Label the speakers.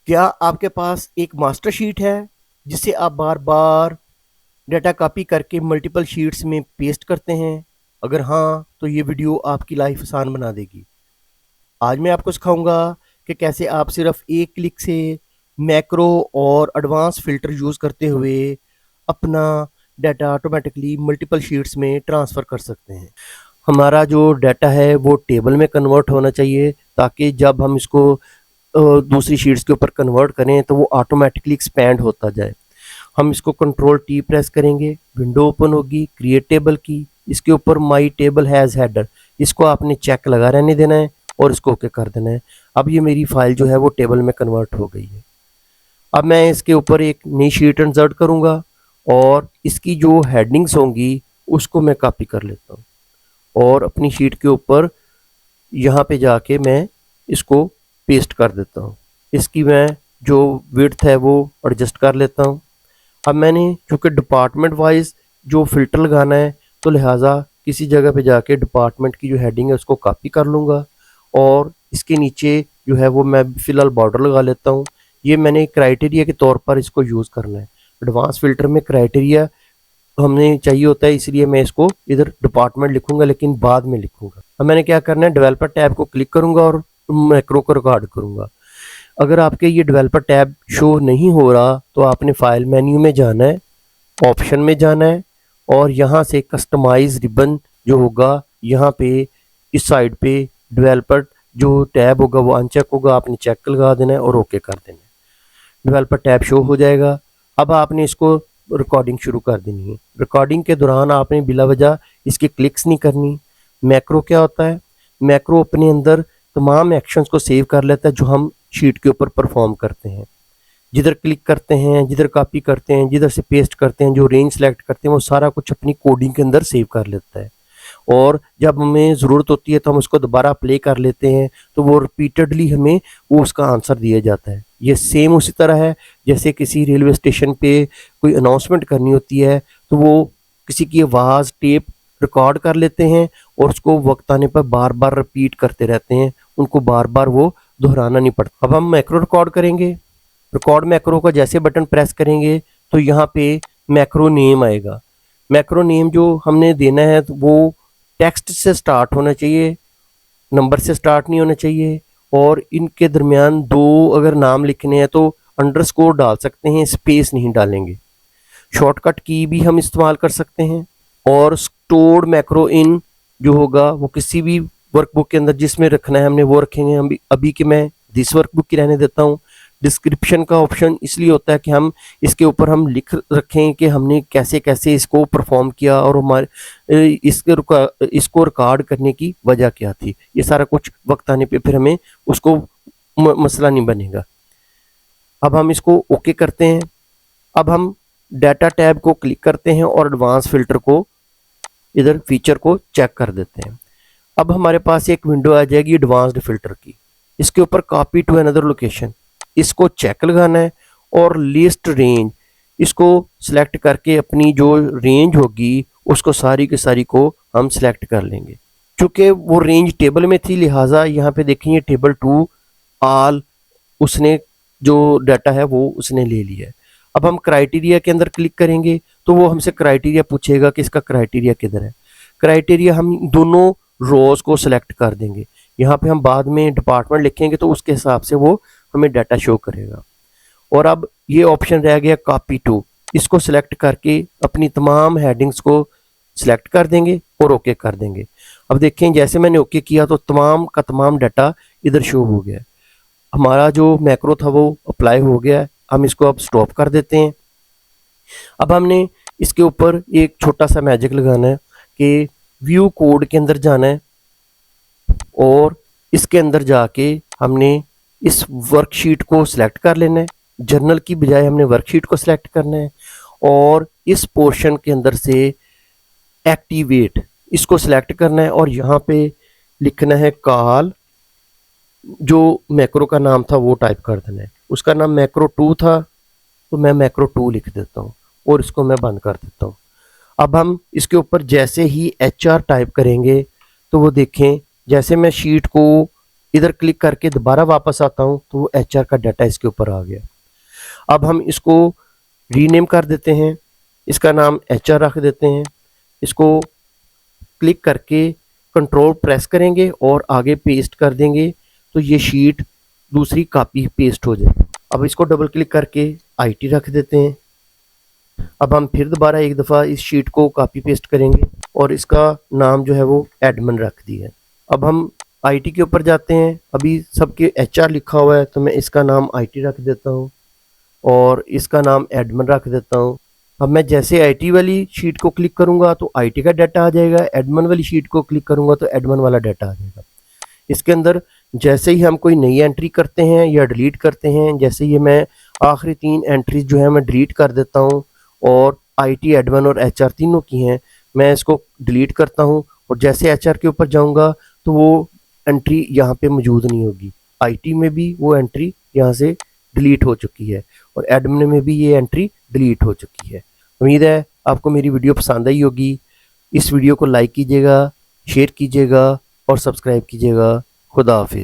Speaker 1: क्या आपके पास एक मास्टर शीट है जिसे आप बार बार डाटा कॉपी करके मल्टीपल शीट्स में पेस्ट करते हैं? अगर हाँ, तो ये वीडियो आपकी लाइफ आसान बना देगी। आज मैं आपको सिखाऊंगा कि कैसे आप सिर्फ एक क्लिक से मैक्रो और एडवांस फिल्टर यूज़ करते हुए अपना डाटा ऑटोमेटिकली मल्टीपल शीट्स में ट्रांसफ़र कर सकते हैं। हमारा जो डाटा है वो टेबल में कन्वर्ट होना चाहिए, ताकि जब हम इसको दूसरी शीट्स के ऊपर कन्वर्ट करें तो वो ऑटोमेटिकली एक्सपैंड होता जाए। हम इसको कंट्रोल टी प्रेस करेंगे, विंडो ओपन होगी, क्रिएट टेबल की, इसके ऊपर माई टेबल हैज़ हेडर, इसको आपने चेक लगा रहने देना है और इसको ओके कर देना है। अब ये मेरी फाइल जो है वो टेबल में कन्वर्ट हो गई है। अब मैं इसके ऊपर एक नई शीट इंसर्ट करूँगा और इसकी जो हेडिंग्स होंगी उसको मैं कॉपी कर लेता हूँ और अपनी शीट के ऊपर यहाँ पे जाके मैं इसको पेस्ट कर देता हूँ। इसकी मैं जो विड्थ है वो एडजस्ट कर लेता हूँ। अब मैंने चूँकि डिपार्टमेंट वाइज जो फ़िल्टर लगाना है, तो लिहाजा किसी जगह पे जाके डिपार्टमेंट की जो हेडिंग है उसको कॉपी कर लूँगा और इसके नीचे जो है वो मैं फ़िलहाल बॉर्डर लगा लेता हूँ। ये मैंने क्राइटेरिया के तौर पर इसको यूज़ करना है। एडवांस फ़िल्टर में क्राइटेरिया हमें चाहिए होता है, इसलिए मैं इसको इधर डिपार्टमेंट लिखूंगा, लेकिन बाद में लिखूंगा। अब मैंने क्या करना है, डेवलपर टैब को क्लिक करूंगा और मैक्रो को रिकॉर्ड करूंगा। अगर आपके ये डेवलपर टैब शो नहीं हो रहा तो आपने फाइल मेन्यू में जाना है, ऑप्शन में जाना है और यहाँ से कस्टमाइज रिबन जो होगा, यहाँ पे इस साइड पे डेवलपर जो टैब होगा वो अनचेक होगा, आपने चेक लगा देना है और ओके कर देना है। डेवलपर टैब शो हो जाएगा। अब आपने इसको रिकॉर्डिंग शुरू कर देनी है। रिकॉर्डिंग के दौरान आपने बिला वजह इसकी क्लिक्स नहीं करनी। मैक्रो क्या होता है? मैक्रो अपने अंदर तमाम एक्शंस को सेव कर लेता है जो हम शीट के ऊपर परफॉर्म करते हैं। जिधर क्लिक करते हैं, जिधर कॉपी करते हैं, जिधर से पेस्ट करते हैं, जो रेंज सेलेक्ट करते हैं, वो सारा कुछ अपनी कोडिंग के अंदर सेव कर लेता है और जब हमें ज़रूरत होती है तो हम उसको दोबारा प्ले कर लेते हैं, तो वो रिपीटेडली हमें वो उसका आंसर दिया जाता है। ये सेम उसी तरह है जैसे किसी रेलवे स्टेशन पे कोई अनाउंसमेंट करनी होती है, तो वो किसी की आवाज़ टेप रिकॉर्ड कर लेते हैं और उसको वक्त आने पर बार बार रिपीट करते रहते हैं, उनको बार बार वो दोहराना नहीं पड़ता। अब हम मैक्रो रिकॉर्ड करेंगे। रिकॉर्ड मैक्रो का जैसे बटन प्रेस करेंगे तो यहाँ पे मैक्रो नेम आएगा। मैक्रो नेम जो हमने देना है तो वो टेक्स्ट से स्टार्ट होना चाहिए, नंबर से स्टार्ट नहीं होना चाहिए और इनके दरमियान दो अगर नाम लिखने हैं तो अंडरस्कोर डाल सकते हैं, स्पेस नहीं डालेंगे। शॉर्टकट की भी हम इस्तेमाल कर सकते हैं और स्टोर्ड मैक्रो इन जो होगा वो किसी भी वर्कबुक के अंदर जिसमें रखना है हमने वो रखेंगे। हम अभी कि मैं दिस वर्कबुक की रहने देता हूँ। डिस्क्रिप्शन का ऑप्शन इसलिए होता है कि हम इसके ऊपर हम लिख रखें कि हमने कैसे कैसे इसको परफॉर्म किया और हमारे इसको रिकॉर्ड करने की वजह क्या थी। ये सारा कुछ वक्त आने पे फिर हमें उसको मसला नहीं बनेगा। अब हम इसको ओके करते हैं। अब हम डाटा टैब को क्लिक करते हैं और एडवांस फिल्टर को इधर फीचर को चेक कर देते हैं। अब हमारे पास एक विंडो आ जाएगी एडवांस्ड फिल्टर की। इसके ऊपर कॉपी टू अनदर लोकेशन, इसको चेक लगाना है और लिस्ट रेंज इसको सिलेक्ट करके अपनी जो रेंज होगी उसको सारी की सारी को हम सिलेक्ट कर लेंगे। चूँकि वो रेंज टेबल में थी, लिहाजा यहाँ पे देखेंगे टेबल टू आल उसने जो डाटा है वो उसने ले लिया है। अब हम क्राइटेरिया के अंदर क्लिक करेंगे तो वो हमसे क्राइटेरिया पूछेगा कि इसका क्राइटेरिया किधर है। क्राइटेरिया हम दोनों रोज को सिलेक्ट कर देंगे। यहाँ पे हम बाद में डिपार्टमेंट लिखेंगे तो उसके हिसाब से वो हमें डाटा शो करेगा। और अब ये ऑप्शन रह गया कॉपी टू, इसको सिलेक्ट करके अपनी तमाम हेडिंग्स को सिलेक्ट कर देंगे और ओके कर देंगे। अब देखें जैसे मैंने ओके किया तो तमाम का तमाम डाटा इधर शो हो गया। हमारा जो मैक्रो था वो अप्लाई हो गया है। हम इसको अब स्टॉप कर देते हैं। अब हमने इसके ऊपर एक छोटा सा मैजिक लगाना है कि व्यू कोड के अंदर जाना है और इसके अंदर जाके हमने इस वर्कशीट को सिलेक्ट कर लेना है। जर्नल की बजाय हमने वर्कशीट को सिलेक्ट करना है और इस पोर्शन के अंदर से एक्टिवेट इसको सिलेक्ट करना है और यहाँ पे लिखना है कॉल। जो मैक्रो का नाम था वो टाइप कर देना है। उसका नाम मैक्रो टू था तो मैं मैक्रो टू लिख देता हूँ और इसको मैं बंद कर देता हूँ। अब हम इसके ऊपर जैसे ही HR टाइप करेंगे तो वो देखें जैसे मैं शीट को इधर क्लिक करके दोबारा वापस आता हूँ तो वो HR का डाटा इसके ऊपर आ गया। अब हम इसको रीनेम कर देते हैं, इसका नाम HR रख देते हैं। इसको क्लिक करके कंट्रोल प्रेस करेंगे और आगे पेस्ट कर देंगे तो ये शीट दूसरी कॉपी पेस्ट हो जाएगी। अब इसको डबल क्लिक करके IT रख देते हैं। अब हम फिर दोबारा एक दफ़ा इस शीट को कॉपी पेस्ट करेंगे और इसका नाम जो है वो एडमिन रख दिया है। अब हम IT के ऊपर जाते हैं, अभी सबके HR लिखा हुआ है तो मैं इसका नाम IT रख देता हूँ और इसका नाम एडमिन रख देता हूँ। अब मैं जैसे IT वाली शीट को क्लिक करूँगा तो IT का डाटा आ जाएगा, एडमिन वाली शीट को क्लिक करूँगा तो एडमिन वाला डाटा आ जाएगा। इसके अंदर जैसे ही हम कोई नई एंट्री करते हैं या डिलीट करते हैं, जैसे ये मैं आखिरी 3 एंट्रीज जो है मैं डिलीट कर देता हूँ और IT, एडमिन और HR तीनों की हैं, मैं इसको डिलीट करता हूँ और जैसे HR के ऊपर जाऊँगा तो वो एंट्री यहाँ पे मौजूद नहीं होगी। IT में भी वो एंट्री यहाँ से डिलीट हो चुकी है और एडमिन में भी ये एंट्री डिलीट हो चुकी है। उम्मीद है आपको मेरी वीडियो पसंद आई होगी। इस वीडियो को लाइक कीजिएगा, शेयर कीजिएगा और सब्सक्राइब कीजिएगा। खुदा हाफिज़।